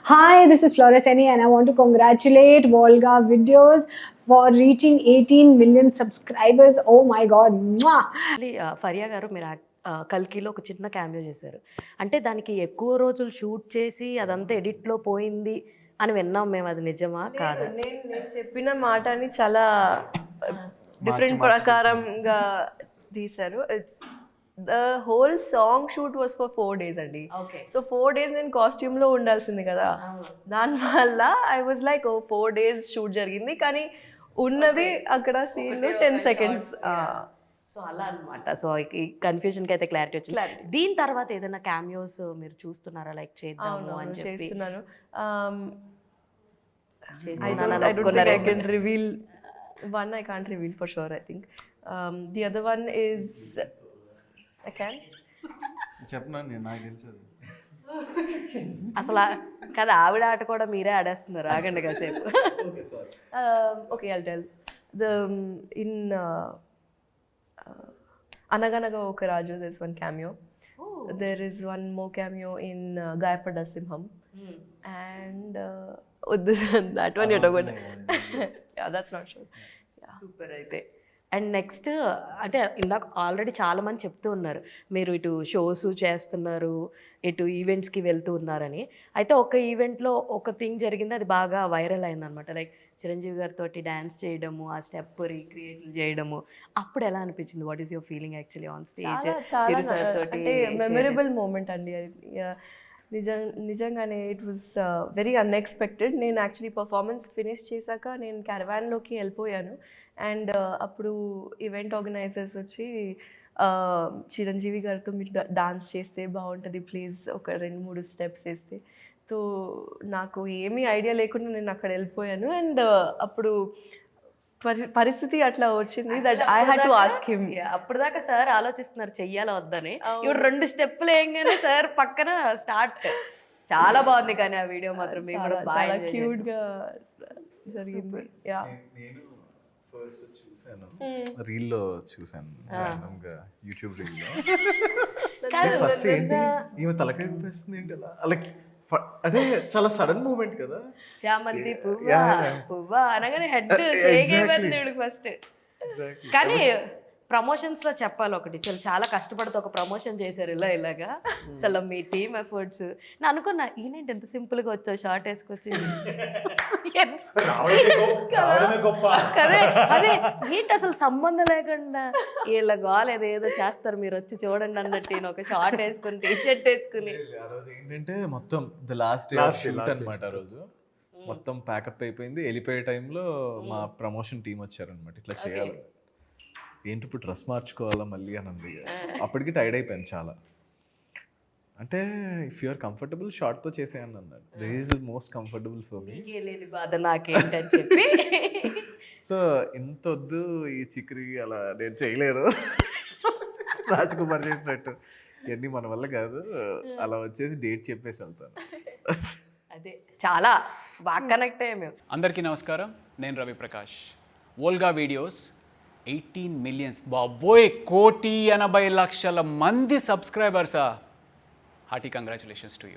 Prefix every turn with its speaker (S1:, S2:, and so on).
S1: Hi, this is Floreseni and I want to congratulate Volga Videos for reaching 18 million subscribers. Oh my God. Mwah!
S2: Faria గారు మీరు కల్కిలో ఒక చిన్న cameo చేశారు. అంటే దానికి ఎక్కువ రోజులు షూట్ చేసి అదంతా ఎడిట్లో పోయింది అని విన్నాం మేము. అది నిజమా కాదా?
S3: నేను చెప్పిన మాటని చాలా డిఫరెంట్ ప్రకారంగా తీశారు. The whole song shoot was for 4 days అండి. సో 4 days నేను కాస్ట్యూమ్లో ఉండాల్సింది కదా, దానివల్ల I was like 4 days shoot జరిగింది, కానీ ఉన్నది అక్కడ సీన్లు 10 seconds.
S2: సో అలా అనమాట. సో ఈ కన్ఫ్యూజన్కి అయితే క్లారిటీ వచ్చింది. దీని తర్వాత ఏదైనా క్యామియోస్ మీరు చూస్తున్నారా, లైక్ చేద్దాము అని చెప్పి?
S3: చేస్తున్నాను.
S2: చేస్తున్నాను.
S3: I don't think I can reveal one. I can't reveal for sure. I think the other one is I can.
S4: చెప్పనా నేను, నాకు తెలుసు.
S2: అసలు కదా ఆవిడ ఆట కూడా మీరే ఆడేస్తున్నారు. ఆగండి కాసేపు.
S3: Okay, I'll tell. The in Anaganaga Oka Raju, there's one cameo. There is one more cameo in Gayapada Simham. And that one you're talking about. Yeah, that's not sure.
S2: Super అయితే. అండ్ నెక్స్ట్ అంటే ఇందాక already చాలామంది చెప్తూ ఉన్నారు మీరు ఇటు shows చేస్తున్నారు, ఇటు ఈవెంట్స్కి వెళ్తూ ఉన్నారని. అయితే ఒక ఈవెంట్లో ఒక థింగ్ జరిగింది, అది బాగా వైరల్ అయిందనమాట. లైక్ చిరంజీవి గారితో డ్యాన్స్ చేయడము, ఆ స్టెప్ రీక్రియేట్ చేయడము. అప్పుడు ఎలా అనిపించింది? What is your feeling actually on stage?
S3: Memorable moment అండి. నిజంగానే ఇట్ వాజ్ వెరీ అన్ఎక్స్పెక్టెడ్. నేను యాక్చువల్లీ పర్ఫార్మెన్స్ ఫినిష్ చేశాక నేను క్యారవాన్లోకి వెళ్ళిపోయాను. అండ్ అప్పుడు ఈవెంట్ ఆర్గనైజర్స్ వచ్చి చిరంజీవి గారితో మీరు డాన్స్ చేస్తే బాగుంటుంది ప్లీజ్, ఒక 2-3 స్టెప్స్ వేస్తే. సో నాకు ఏమీ ఐడియా లేకుండా నేను అక్కడ వెళ్ళిపోయాను. అండ్ అప్పుడు పరిస్థితి అట్లా వచ్చింది that I had to ask him.
S2: అప్పుడు దాకా సార్ ఆలోచిస్తున్నారు చెయ్యాలా వద్దని. ఇప్పుడు 2 స్టెప్పులు వేయగానే సార్ పక్కన స్టార్ట్. చాలా బాగుంది కానీ ఆ వీడియో మాత్రం మేము కూడా బాగా
S3: క్యూట్గా జరిగింది. యా,
S4: నేను ఫస్ట్ చూసాను, రీల్లో చూసాను, యూట్యూబ్ రీల్లో. ఫస్ట్ ఏంటి ఈమె తలకాయ వేస్తుంది ఏంటి అలా, అలా అంటే చాలా సడన్ మూమెంట్ కదా.
S2: చామంతి పువ్వా అనగానే హెడ్ షేక్ అయిపోతుంది ఫస్ట్. కానీ ప్రమోషన్స్లో చెప్పాలి ఒకటి, చాలా కష్టపడుతూ ఒక ప్రమోషన్ చేశారు ఇలాగా. అసలు మీ టీమ్ ఎఫర్ట్స్. నేను అనుకున్నా ఈయనేంటి ఎంత సింపుల్గా వచ్చావు షార్ట్ వేసుకొచ్చి కదే. అదే ఏంటి అసలు సంబంధం లేకుండా వీళ్ళ గోలేదు ఏదో చేస్తారు, మీరు వచ్చి చూడండి అన్నట్టు నేను ఒక షార్ట్ వేసుకుని టీషర్ట్ వేసుకుని.
S4: ఆ రోజు ఏంటంటే మొత్తం ద లాస్ట్ షూట్ అనమాట. ఆ రోజు మొత్తం ప్యాకప్ అయిపోయింది. వెళ్ళిపోయే టైంలో మా ప్రమోషన్ టీం వచ్చారనమాట, ఇట్లా చేయాలి ఏంటి ఇప్పుడు డ్రెస్ మార్చుకోవాలా మళ్ళీ అని అంది. అప్పటికి టైర్డ్ అయిపోయాను చాలా. అంటే ఇఫ్ యూఆర్ కంఫర్టబుల్ షార్ట్తో చేసేయని అన్నారు. This is most comfortable for me.
S2: లేని బాధ నాకేంటని చెప్పి
S4: సో ఇంత వద్దు ఈ చిక్రీ అలా నేను చేయలేదు, రాజ్ కుమార్ చేసినట్టు ఇవన్నీ మన వల్ల కాదు, అలా వచ్చేసి డేట్ చెప్పేసి వెళ్తాను.
S2: అదే చాలా బాగా కనెక్ట్ అయ్యాం మేము.
S5: అందరికీ నమస్కారం, నేను Ravi Prakash. Volga videos 18 million, బాబోయ్ 1,80,80,00,000 మంది సబ్స్క్రైబర్సా. Hearty congratulations to you.